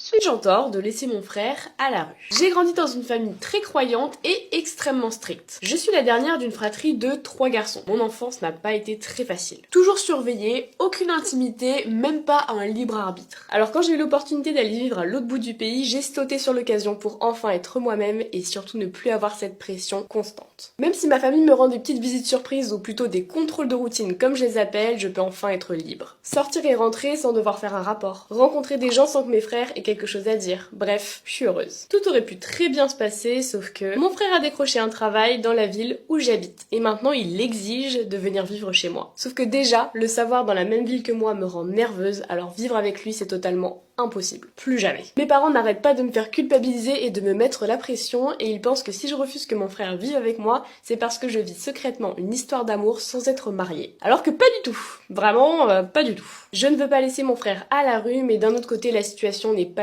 Suis-je en tort de laisser mon frère à la rue? J'ai grandi dans une famille très croyante et extrêmement stricte. Je suis la dernière d'une fratrie de 3 garçons. Mon enfance n'a pas été très facile. Toujours surveillée, aucune intimité, même pas un libre arbitre. Alors quand j'ai eu l'opportunité d'aller vivre à l'autre bout du pays, j'ai sauté sur l'occasion pour enfin être moi-même et surtout ne plus avoir cette pression constante. Même si ma famille me rend des petites visites surprises ou plutôt des contrôles de routine comme je les appelle, je peux enfin être libre. Sortir et rentrer sans devoir faire un rapport. Rencontrer des gens sans que mes frères aient quelque chose à dire. Bref, je suis heureuse. Tout aurait pu très bien se passer, sauf que mon frère a décroché un travail dans la ville où j'habite. Et maintenant, il exige de venir vivre chez moi. Sauf que déjà, le savoir dans la même ville que moi me rend nerveuse, alors vivre avec lui, c'est totalement impossible. Plus jamais. Mes parents n'arrêtent pas de me faire culpabiliser et de me mettre la pression, et ils pensent que si je refuse que mon frère vive avec moi, c'est parce que je vis secrètement une histoire d'amour sans être mariée. Alors que pas du tout. Vraiment, pas du tout. Je ne veux pas laisser mon frère à la rue, mais d'un autre côté, la situation n'est pas